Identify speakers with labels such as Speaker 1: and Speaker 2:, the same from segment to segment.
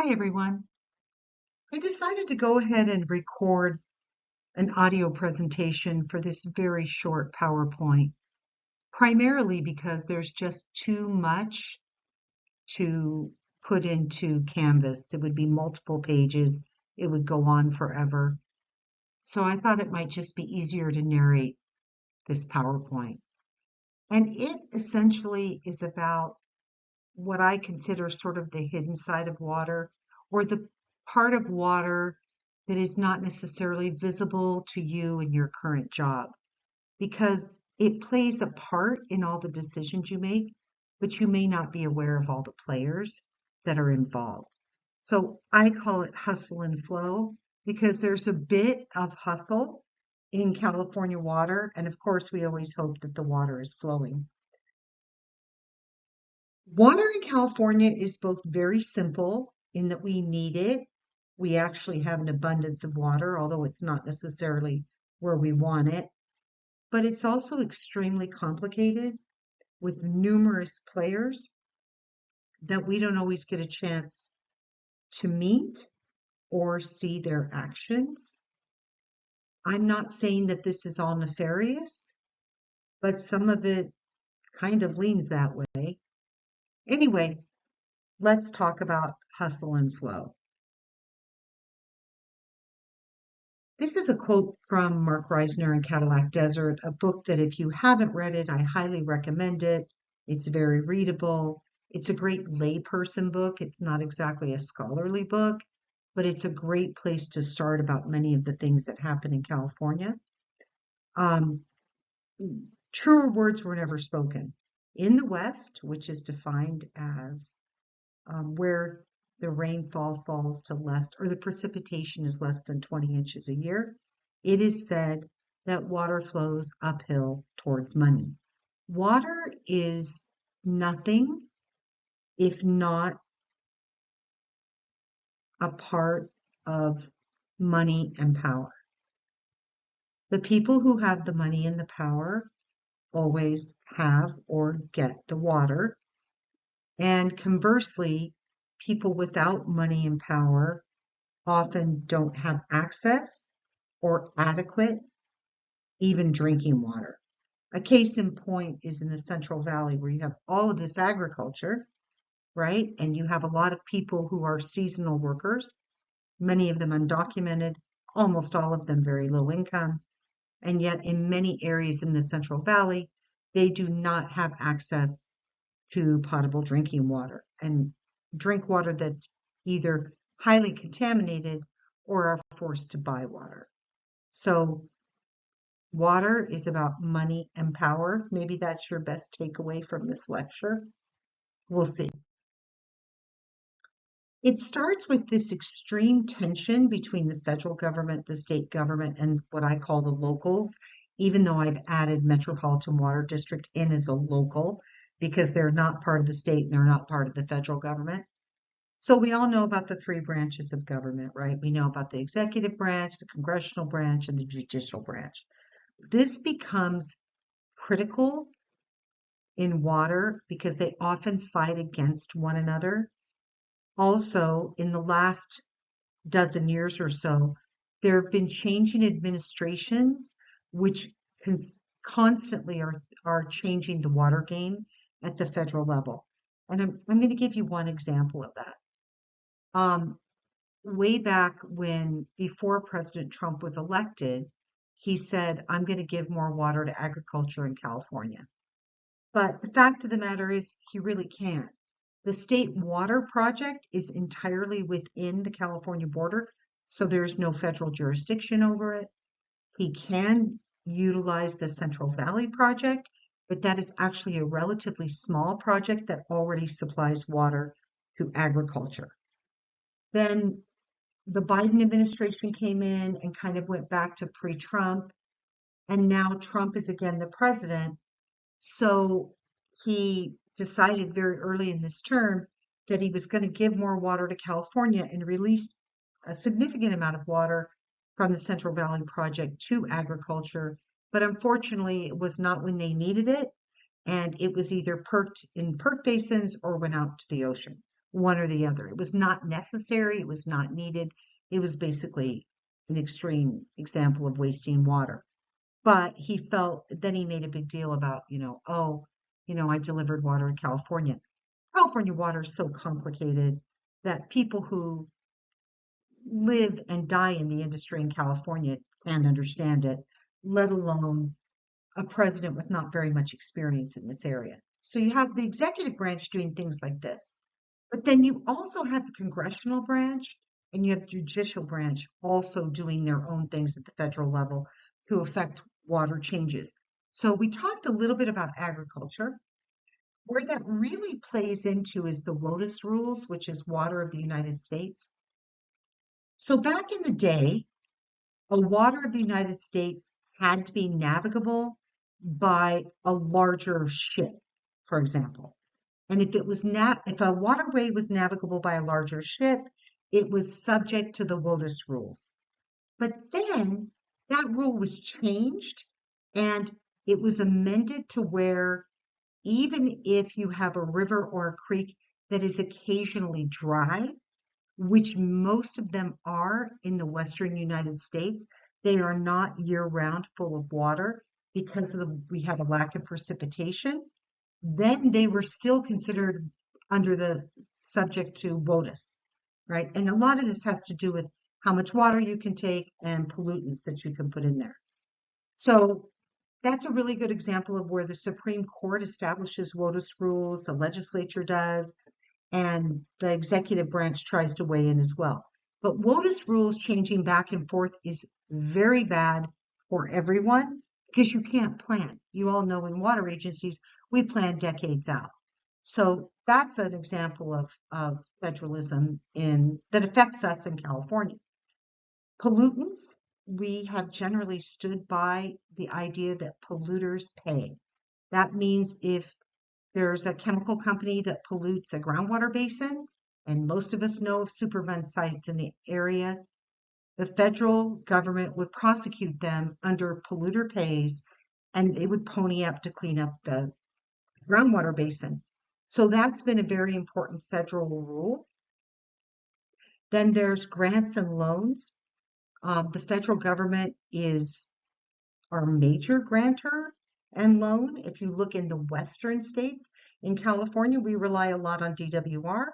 Speaker 1: Hi, everyone. I decided to go ahead and record an audio presentation for this very short PowerPoint, primarily because there's just too much to put into Canvas. It would be multiple pages. It would go on forever. So I thought it might just be easier to narrate this PowerPoint. And it essentially is about what I consider sort of the hidden side of water, or the part of water that is not necessarily visible to you in your current job, because it plays a part in all the decisions you make, but you may not be aware of all the players that are involved. So I call it hustle and flow because there's a bit of hustle in California water. And of course, we always hope that the water is flowing. Water in California is both very simple in that we need it. We actually have an abundance of water, although it's not necessarily where we want it. But it's also extremely complicated with numerous players that we don't always get a chance to meet or see their actions. I'm not saying that this is all nefarious, but some of it kind of leans that way. Anyway, let's talk about hustle and flow. This is a quote from Mark Reisner in Cadillac Desert, a book that if you haven't read it, I highly recommend it. It's very readable. It's a great layperson book. It's not exactly a scholarly book, but it's a great place to start about many of the things that happen in California. Um, Truer words were never spoken. In the West, which is defined as where the rainfall falls to less, or the precipitation is less than 20 inches a year, it is said that water flows uphill towards money. Water is nothing if not a part of money and power. The people who have the money and the power always have or get the water. And conversely, people without money and power often don't have access or adequate, even drinking water. A case in point is in the Central Valley where you have all of this agriculture, right? And you have a lot of people who are seasonal workers, many of them undocumented, almost all of them very low income. And yet in many areas in the Central Valley, they do not have access to potable drinking water and drink water that's either highly contaminated or are forced to buy water. So water is about money and power. Maybe that's your best takeaway from this lecture. We'll see. It starts with this extreme tension between the federal government, the state government, and what I call the locals, even though I've added Metropolitan Water District in as a local because they're not part of the state and they're not part of the federal government. So we all know about the three branches of government, right? We know about the executive branch, the congressional branch, and the judicial branch. This becomes critical in water because they often fight against one another. Also, in the last dozen years or so, there have been changing administrations which constantly are changing the water game at the federal level. And I'm going to give you one example of that. Way back when, before President Trump was elected, he said, I'm going to give more water to agriculture in California. But the fact of the matter is, he really can't. The state water project is entirely within the California border, so there's no federal jurisdiction over it. He can utilize the Central Valley project, but that is actually a relatively small project that already supplies water to agriculture. Then the Biden administration came in and kind of went back to pre-Trump, and now Trump is again the president. So he decided very early in this term that he was going to give more water to California and released a significant amount of water from the Central Valley Project to agriculture. But unfortunately, it was not when they needed it, and it was either perked in perk basins or went out to the ocean. one or the other. It was not necessary, it was not needed. It was basically an extreme example of wasting water. But he felt, then he made a big deal about, oh, I delivered water in California. California water is so complicated that people who live and die in the industry in California can't understand it, let alone a president with not very much experience in this area. So you have the executive branch doing things like this, but then you also have the congressional branch and you have judicial branch also doing their own things at the federal level to affect water changes. So we talked a little bit about agriculture. Where that really plays into is the WOTUS rules, which is water of the United States. So back in the day, a water of the United States had to be navigable by a larger ship, for example. And if if a waterway was navigable by a larger ship, it was subject to the WOTUS rules. But then that rule was changed and it was amended to where even if you have a river or a creek that is occasionally dry, which most of them are in the Western United States, they are not year-round full of water because we have a lack of precipitation, then they were still considered under the subject to WOTUS, right? And a lot of this has to do with how much water you can take and pollutants that you can put in there. So that's a really good example of where the Supreme Court establishes WOTUS rules, the legislature does, and the executive branch tries to weigh in as well. But WOTUS rules changing back and forth is very bad for everyone because you can't plan. You all know in water agencies, we plan decades out. So that's an example of federalism that affects us in California. Pollutants, we have generally stood by the idea that polluters pay. That means if there's a chemical company that pollutes a groundwater basin, and most of us know of Superfund sites in the area, the federal government would prosecute them under polluter pays, and they would pony up to clean up the groundwater basin. So that's been a very important federal rule. Then there's grants and loans. The federal government is our major grantor and loan. If you look in the western states, in California, we rely a lot on DWR,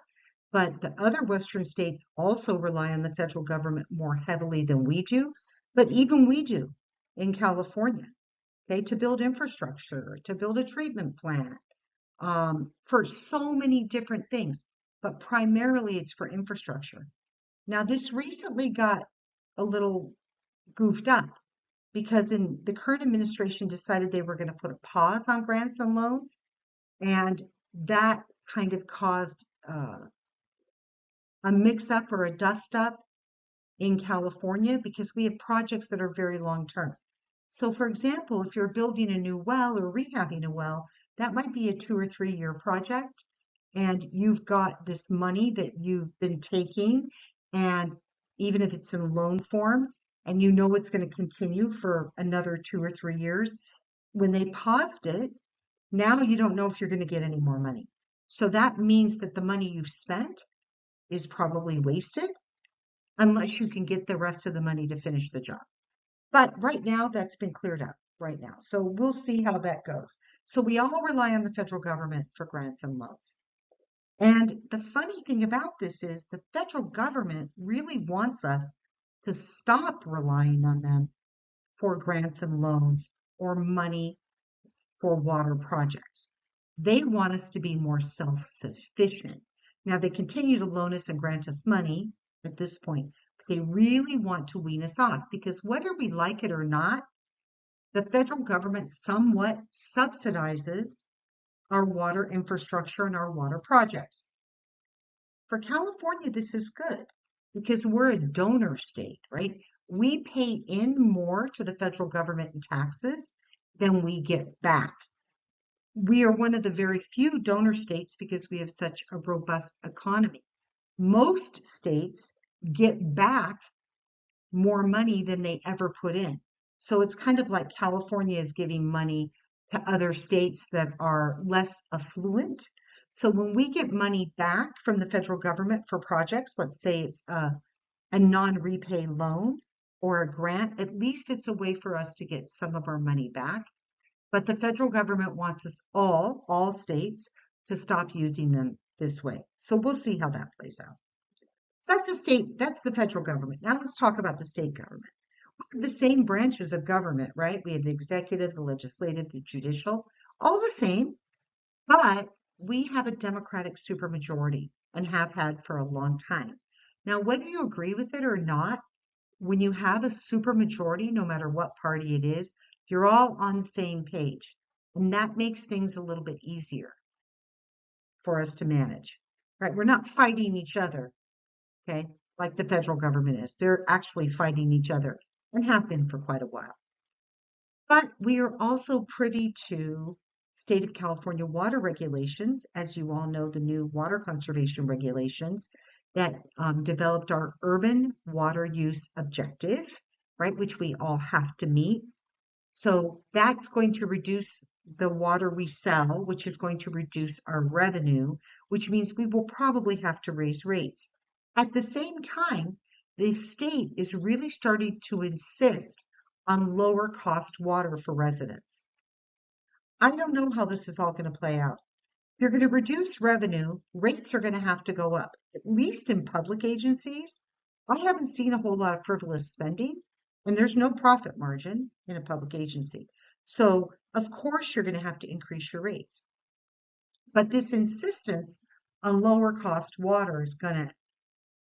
Speaker 1: but the other western states also rely on the federal government more heavily than we do, but even we do in California, okay, to build infrastructure, to build a treatment plant, for so many different things, but primarily it's for infrastructure. Now, this recently got a little goofed up because in the current administration decided they were going to put a pause on grants and loans, and that kind of caused a mix-up or a dust-up in California because we have projects that are very long-term. So, for example, if you're building a new well or rehabbing a well, that might be a 2 or 3 year project, and you've got this money that you've been taking, and even if it's in loan form, and you know it's going to continue for another 2 or 3 years, when they paused it, now you don't know if you're going to get any more money. So that means that the money you've spent is probably wasted unless you can get the rest of the money to finish the job. But right now, that's been cleared up right now. So we'll see how that goes. So we all rely on the federal government for grants and loans. And the funny thing about this is the federal government really wants us to stop relying on them for grants and loans or money for water projects. They want us to be more self-sufficient. Now, they continue to loan us and grant us money at this point. But they really want to wean us off because whether we like it or not, the federal government somewhat subsidizes our water infrastructure and our water projects. For California, this is good because we're a donor state, right? We pay in more to the federal government in taxes than we get back. We are one of the very few donor states because we have such a robust economy. Most states get back more money than they ever put in. So it's kind of like California is giving money to other states that are less affluent. So when we get money back from the federal government for projects, let's say it's a non-repay loan or a grant, at least it's a way for us to get some of our money back. But the federal government wants us all states, to stop using them this way. So we'll see how that plays out. So that's the state, that's the federal government. Now let's talk about the state government. The same branches of government, right? We have the executive, the legislative, the judicial, all the same, but we have a Democratic supermajority and have had for a long time. Now, whether you agree with it or not, when you have a supermajority, no matter what party it is, you're all on the same page. And that makes things a little bit easier for us to manage, right? We're not fighting each other, okay, like the federal government is. They're actually fighting each other and have been for quite a while. But we are also privy to state of California water regulations, as you all know, the new water conservation regulations that developed our urban water use objective, right, which we all have to meet. So that's going to reduce the water we sell, which is going to reduce our revenue, which means we will probably have to raise rates. At the same time, the state is really starting to insist on lower cost water for residents. I don't know how this is all going to play out. If you're going to reduce revenue, rates are going to have to go up, at least in public agencies. I haven't seen a whole lot of frivolous spending, and there's no profit margin in a public agency. So, of course, you're going to have to increase your rates. But this insistence on lower cost water is going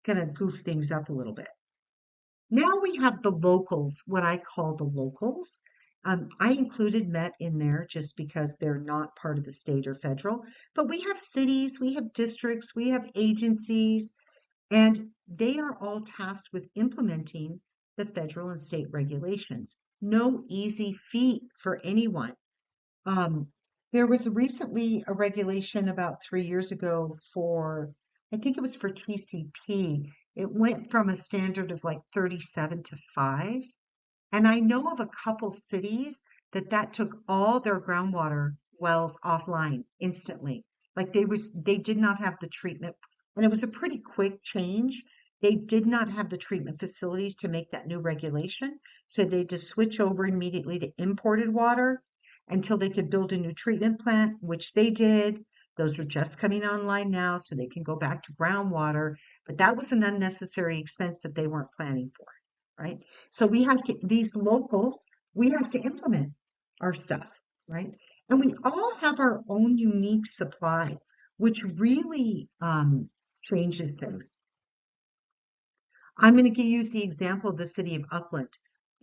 Speaker 1: to goof things up a little bit. Now we have the locals, what I call the locals. I included Met in there just because they're not part of the state or federal, but we have cities, we have districts, we have agencies, and they are all tasked with implementing the federal and state regulations. No easy feat for anyone. Um, there was recently a regulation about 3 years ago for, I think it was for TCP. It went from a standard of like 37 to 5. And I know of a couple cities that took all their groundwater wells offline instantly. Like they did not have the treatment, and it was a pretty quick change. They did not have the treatment facilities to make that new regulation, so they just switch over immediately to imported water until they could build a new treatment plant, which they did. Those are just coming online now, so they can go back to groundwater. But that was an unnecessary expense that they weren't planning for, right? So we have to, these locals, we have to implement our stuff, right? And we all have our own unique supply, which really changes things. I'm going to use the example of the city of Upland.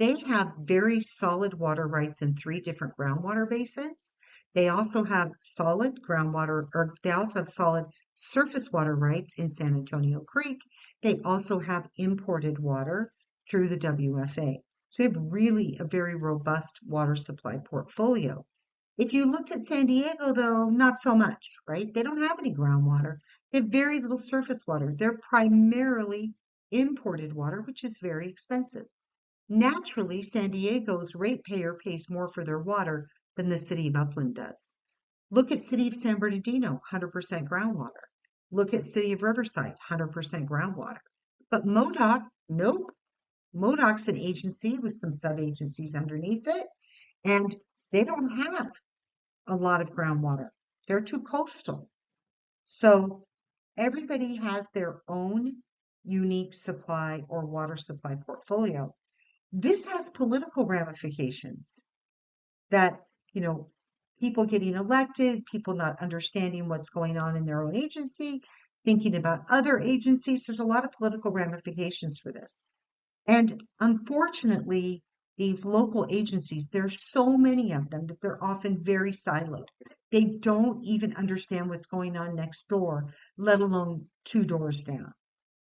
Speaker 1: They have very solid water rights in 3 different groundwater basins. They also have solid groundwater, or they also have solid surface water rights in San Antonio Creek. They also have imported water through the WFA. So they have really a very robust water supply portfolio. If you looked at San Diego, though, not so much, right? They don't have any groundwater. They have very little surface water. They're primarily imported water, which is very expensive. Naturally, San Diego's ratepayer pays more for their water than the city of Upland does. Look at City of San Bernardino, 100% groundwater. Look at City of Riverside, 100% groundwater. But MoDOC, nope. MoDOC's an agency with some sub-agencies underneath it, and they don't have a lot of groundwater. They're too coastal. So everybody has their own unique supply or water supply portfolio. This has political ramifications that, you know, people getting elected, people not understanding what's going on in their own agency, thinking about other agencies. There's a lot of political ramifications for this. And unfortunately, these local agencies, there's so many of them that they're often very siloed. They don't even understand what's going on next door, let alone 2 doors down.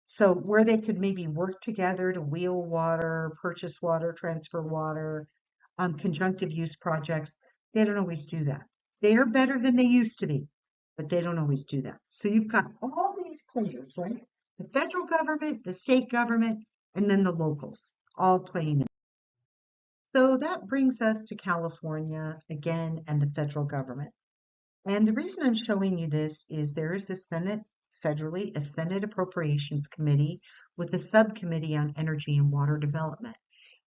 Speaker 1: So where they could maybe work together to wheel water, purchase water, transfer water, conjunctive use projects, they don't always do that. They are better than they used to be, but they don't always do that. So you've got all these players, right? The federal government, the state government, and then the locals all playing in. So that brings us to California again and the federal government. And the reason I'm showing you this is there is a Senate Appropriations Committee with a subcommittee on energy and water development.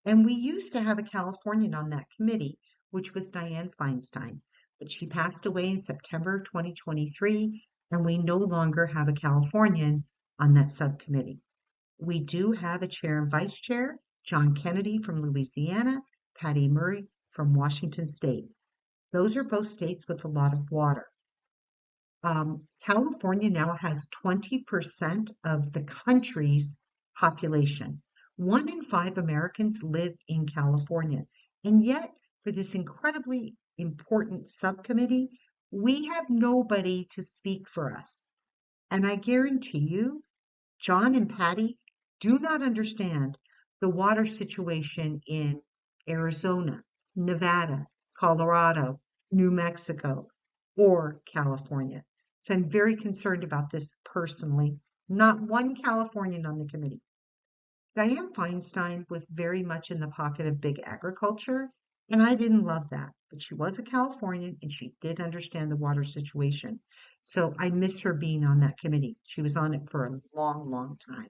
Speaker 1: And we used to have a Californian on that committee, which was Dianne Feinstein, but she passed away in September 2023, and we no longer have a Californian on that subcommittee. We do have a chair and vice chair, John Kennedy from Louisiana, Patty Murray from Washington State. Those are both states with a lot of water. California now has 20% of the country's population. 1 in 5 Americans live in California. And yet, for this incredibly important subcommittee, we have nobody to speak for us. And I guarantee you, John and Patty do not understand the water situation in Arizona, Nevada, Colorado, New Mexico, or California. So I'm very concerned about this personally. Not one Californian on the committee. Dianne Feinstein was very much in the pocket of big agriculture, and I didn't love that. But she was a Californian and she did understand the water situation. So I miss her being on that committee. She was on it for a long, long time.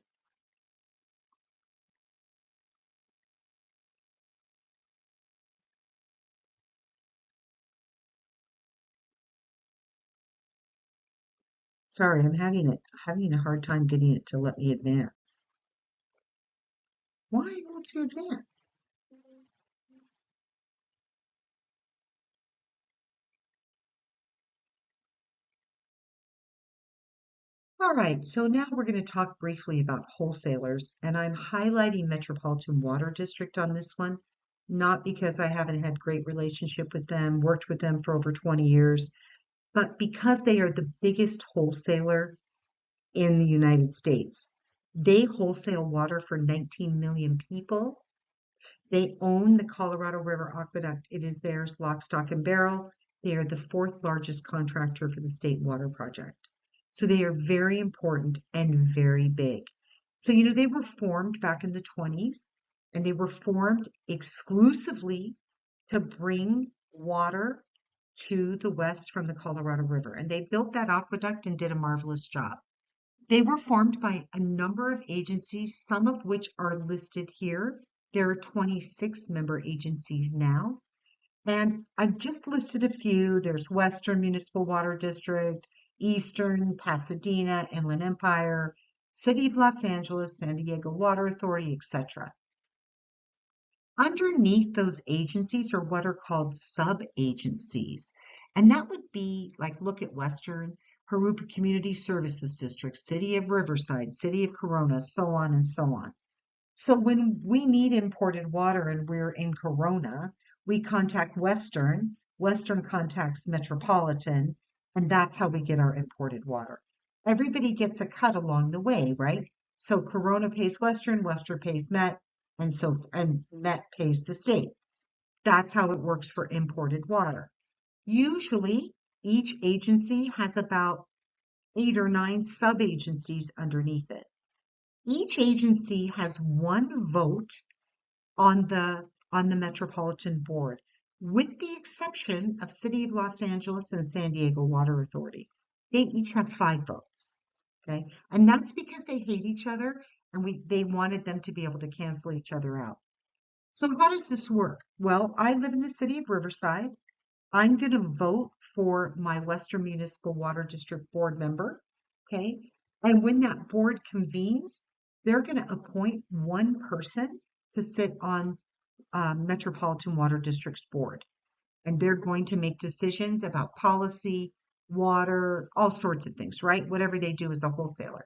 Speaker 1: Sorry, I'm having a hard time getting it to let me advance. Why won't you advance? All right, so now we're going to talk briefly about wholesalers, and I'm highlighting Metropolitan Water District on this one, not because I haven't had great relationship with them, worked with them for over 20 years, but because they are the biggest wholesaler in the United States. They wholesale water for 19 million people. They own the Colorado River Aqueduct. It is theirs, lock, stock, and barrel. They are the fourth largest contractor for the state water project. So they are very important and very big. So, they were formed back in the 20s, and they were formed exclusively to bring water to the west from the Colorado River. And they built that aqueduct and did a marvelous job. They were formed by a number of agencies, some of which are listed here. There are 26 member agencies now. And I've just listed a few. There's Western Municipal Water District, Eastern, Pasadena, Inland Empire, City of Los Angeles, San Diego Water Authority, etc. Underneath those agencies are what are called sub-agencies. And that would be like, look at Western, Harupa Community Services District, City of Riverside, City of Corona, so on and so on. So when we need imported water and we're in Corona, we contact Western, Western contacts Metropolitan, and that's how we get our imported water. Everybody gets a cut along the way, right? So Corona pays Western, Western pays Met, and Met pays the state. That's how it works for imported water. Usually, each agency has about 8 or 9 sub-agencies underneath it. Each agency has one vote on the Metropolitan Board, with the exception of City of Los Angeles and San Diego Water Authority. They each have 5 votes. Okay, and that's because they hate each other and they wanted them to be able to cancel each other out. So how does this work? Well, I live in the city of Riverside. I'm going to vote for my Western Municipal Water District board member. Okay, and when that board convenes, they're going to appoint one person to sit on Metropolitan Water District's board. And they're going to make decisions about policy, water, all sorts of things, right? Whatever they do as a wholesaler.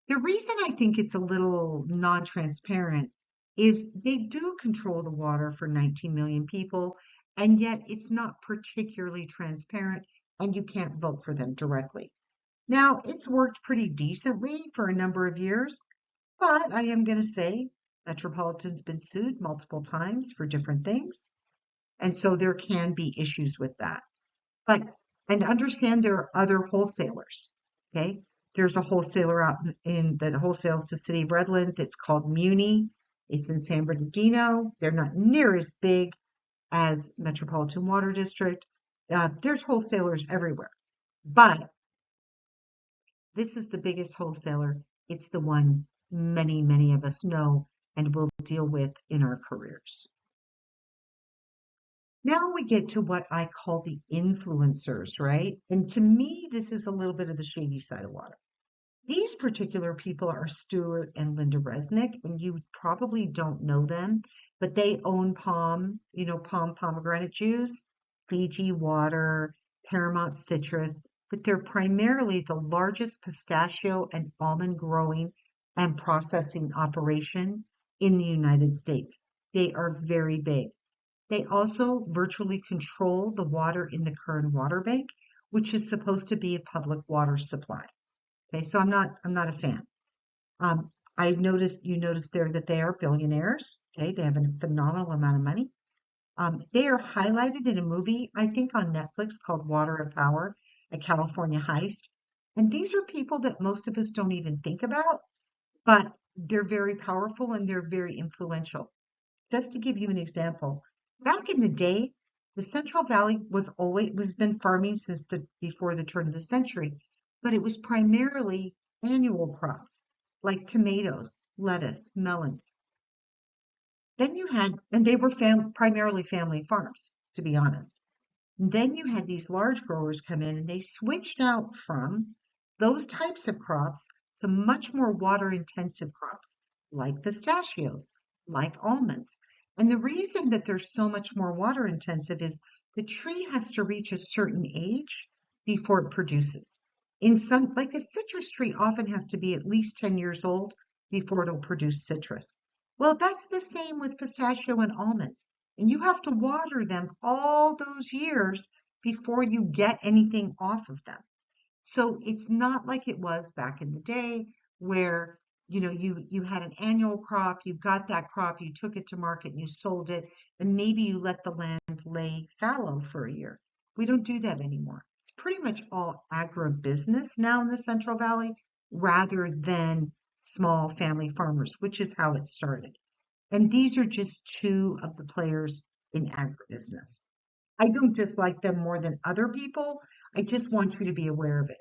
Speaker 1: The reason I think it's a little non-transparent is they do control the water for 19 million people, and yet it's not particularly transparent, and you can't vote for them directly. Now, it's worked pretty decently for a number of years, but I am going to say Metropolitan's been sued multiple times for different things, and so there can be issues with that. But, and understand there are other wholesalers, okay? There's a wholesaler out in that wholesales to City of Redlands. It's called Muni. It's in San Bernardino. They're not near as big as Metropolitan Water District. There's wholesalers everywhere, but this is the biggest wholesaler. It's the one many, many of us know and will deal with in our careers. Now we get to what I call the influencers, right? And to me, this is a little bit of the shady side of water. These particular people are Stuart and Linda Resnick, and you probably don't know them, but they own Palm, Palm pomegranate juice, Fiji water, Paramount Citrus, but they're primarily the largest pistachio and almond growing and processing operation in the United States. They are very big. They also virtually control the water in the Kern Water Bank, which is supposed to be a public water supply. Okay, so I'm not a fan. I've noticed you noticed there that they are billionaires. Okay, they have a phenomenal amount of money. They are highlighted in a movie, I think on Netflix called Water and Power, a California heist. And these are people that most of us don't even think about, but they're very powerful and they're very influential. Just to give you an example, back in the day, the Central Valley was been farming since before the turn of the century, but it was primarily annual crops like tomatoes, lettuce, melons. Then you had, and they were primarily family farms, to be honest. And then you had these large growers come in and they switched out from those types of crops to much more water intensive crops like pistachios, like almonds. And the reason that they're so much more water intensive is the tree has to reach a certain age before it produces. In some, like a citrus tree often has to be at least 10 years old before it'll produce citrus. Well, that's the same with pistachio and almonds. And you have to water them all those years before you get anything off of them. So it's not like it was back in the day where, you had an annual crop, you got that crop, you took it to market, and you sold it, and maybe you let the land lay fallow for a year. We don't do that anymore. It's pretty much all agribusiness now in the Central Valley rather than small family farmers, which is how it started. And these are just two of the players in agribusiness. I don't dislike them more than other people. I just want you to be aware of it.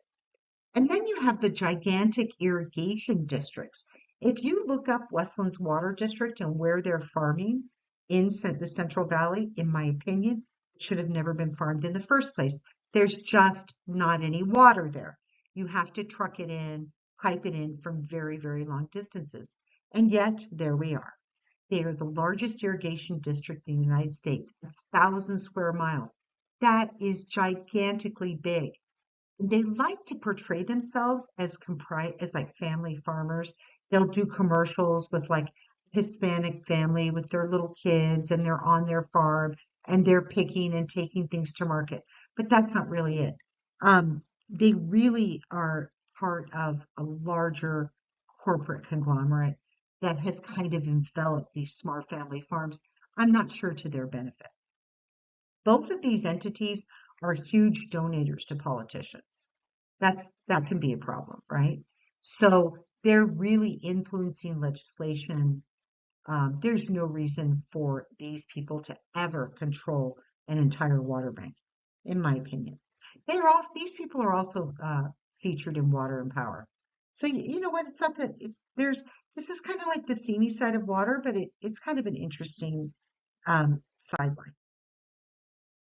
Speaker 1: And then you have the gigantic irrigation districts. If you look up Westland's Water District and where they're farming in the Central Valley, in my opinion, it should have never been farmed in the first place. There's just not any water there. You have to truck it in, pipe it in from very, very long distances. And yet, there we are. They are the largest irrigation district in the United States, 1,000 square miles. That is gigantically big. They like to portray themselves as like family farmers. They'll do commercials with like Hispanic family with their little kids and they're on their farm and they're picking and taking things to market. But that's not really it. They really are part of a larger corporate conglomerate that has kind of enveloped these smart family farms. I'm not sure to their benefit. Both of these entities are huge donators to politicians. That can be a problem, right? So they're really influencing legislation. There's no reason for these people to ever control an entire water bank, in my opinion. These people are also featured in Water and Power. So you know what? It's not that it's there's this is kind of like the seamy side of water, but it's kind of an interesting sideline.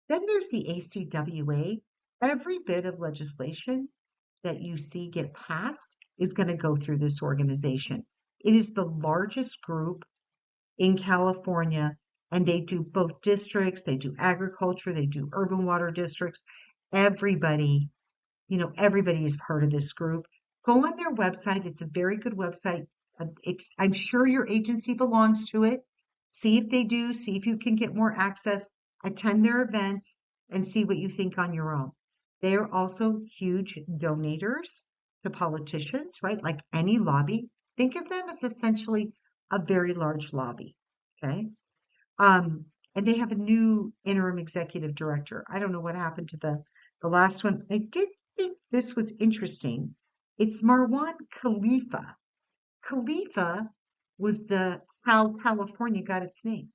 Speaker 1: Then there's the ACWA. Every bit of legislation that you see get passed is going to go through this organization. It is the largest group in California, and they do both districts, they do agriculture, they do urban water districts. Everybody, everybody is part of this group. Go on their website. It's a very good website. I'm sure your agency belongs to it. See if they do, see if you can get more access, attend their events, and see what you think on your own. They are also huge donators to politicians, right? Like any lobby. Think of them as essentially a very large lobby. Okay. And they have a new interim executive director. I don't know what happened to the last one. I did think this was interesting. It's Marwan Khalifa. Khalifa was the how California got its name.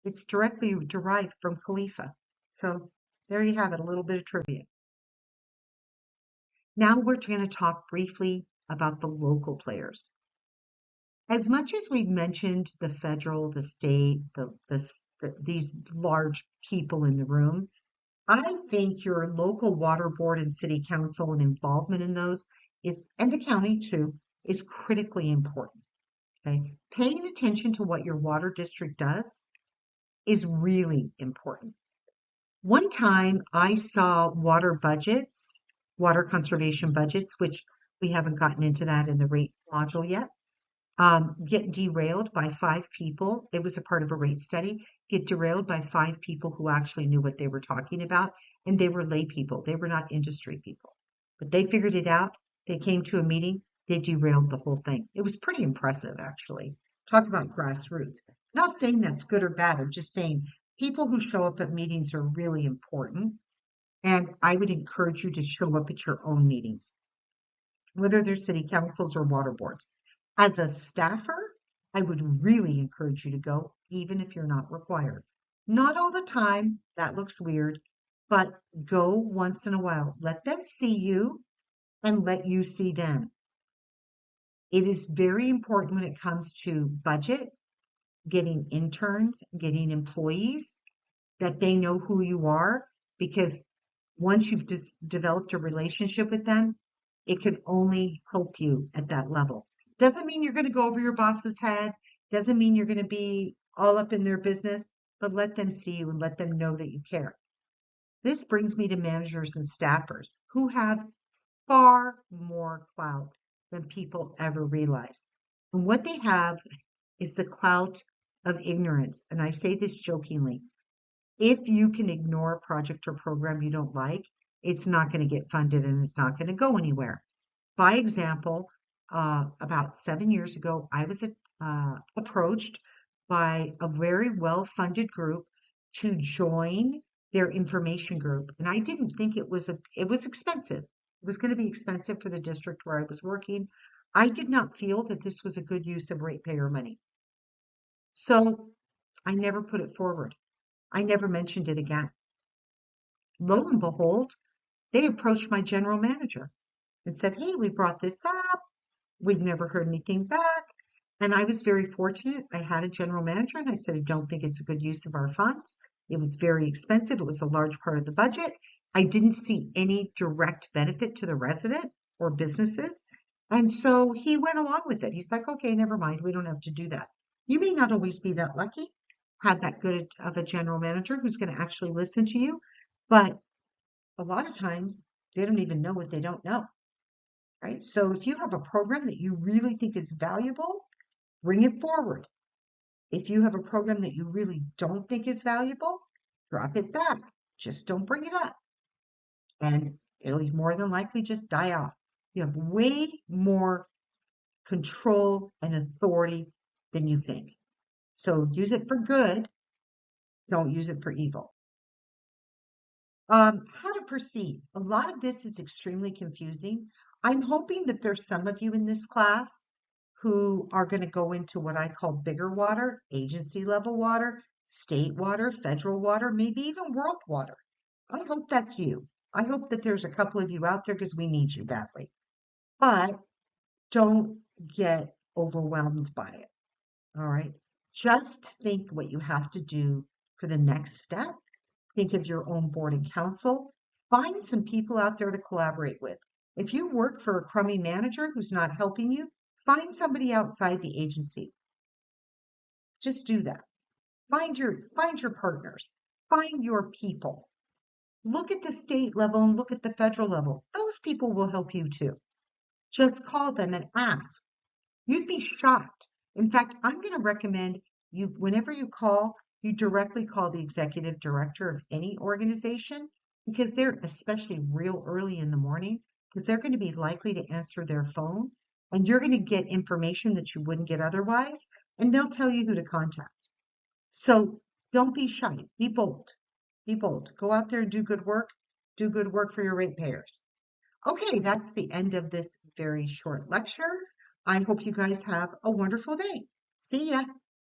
Speaker 1: It's directly derived from Khalifa. So There you have it, a little bit of trivia. Now we're going to talk briefly about the local players. As much as we've mentioned the federal, the state, these large people in the room, I think your local water board and city council and involvement in those is, and the county too, is critically important. Okay. Paying attention to what your water district does is really important. One time I saw water budgets, water conservation budgets, which we haven't gotten into that in the rate module yet, get derailed by 5 people. It was a part of a rate study, get derailed by 5 people who actually knew what they were talking about, and they were lay people. They were not industry people. But they figured it out. They came to a meeting. They derailed the whole thing. It was pretty impressive, actually. Talk about grassroots. Not saying that's good or bad. I'm just saying people who show up at meetings are really important. And I would encourage you to show up at your own meetings, whether they're city councils or water boards. As a staffer, I would really encourage you to go, even if you're not required. Not all the time, that looks weird, but go once in a while. Let them see you and let you see them. It is very important when it comes to budget, getting interns, getting employees, that they know who you are, because once you've developed a relationship with them, it can only help you at that level. Doesn't mean you're going to go over your boss's head, doesn't mean you're going to be all up in their business, but let them see you and let them know that you care. This brings me to managers and staffers who have far more clout than people ever realize. And what they have is the clout of ignorance. And I say this jokingly. If you can ignore a project or program you don't like, it's not going to get funded and it's not going to go anywhere. By example, about 7 years ago, I was approached by a very well-funded group to join their information group, and I didn't think it was expensive. It was going to be expensive for the district where I was working. I did not feel that this was a good use of ratepayer money, so I never put it forward. I never mentioned it again. Lo and behold, they approached my general manager and said, "Hey, we brought this up. We've never heard anything back." And I was very fortunate. I had a general manager and I said, "I don't think it's a good use of our funds. It was very expensive. It was a large part of the budget. I didn't see any direct benefit to the resident or businesses." And so he went along with it. He's like, "Okay, never mind. We don't have to do that." You may not always be that lucky, have that good of a general manager who's going to actually listen to you, but a lot of times they don't even know what they don't know, right? So if you have a program that you really think is valuable, bring it forward. If you have a program that you really don't think is valuable, drop it back. Just don't bring it up. And it'll more than likely just die off. You have way more control and authority than you think. So use it for good. Don't use it for evil. How to proceed. A lot of this is extremely confusing. I'm hoping that there's some of you in this class who are going to go into what I call bigger water, agency level water, state water, federal water, maybe even world water. I hope that's you. I hope that there's a couple of you out there because we need you badly. But don't get overwhelmed by it. All right. Just think what you have to do for the next step. Think of your own board and council. Find some people out there to collaborate with. If you work for a crummy manager who's not helping you, find somebody outside the agency. Just do that. Find your partners. Find your people. Look at the state level and look at the federal level. Those people will help you too. Just call them and ask. You'd be shocked. In fact, I'm going to recommend you, whenever you call, you directly call the executive director of any organization, because they're especially real early in the morning, because they're going to be likely to answer their phone and you're going to get information that you wouldn't get otherwise, and they'll tell you who to contact. So don't be shy. Be bold. Be bold. Go out there and do good work. Do good work for your ratepayers. Okay, that's the end of this very short lecture. I hope you guys have a wonderful day. See ya.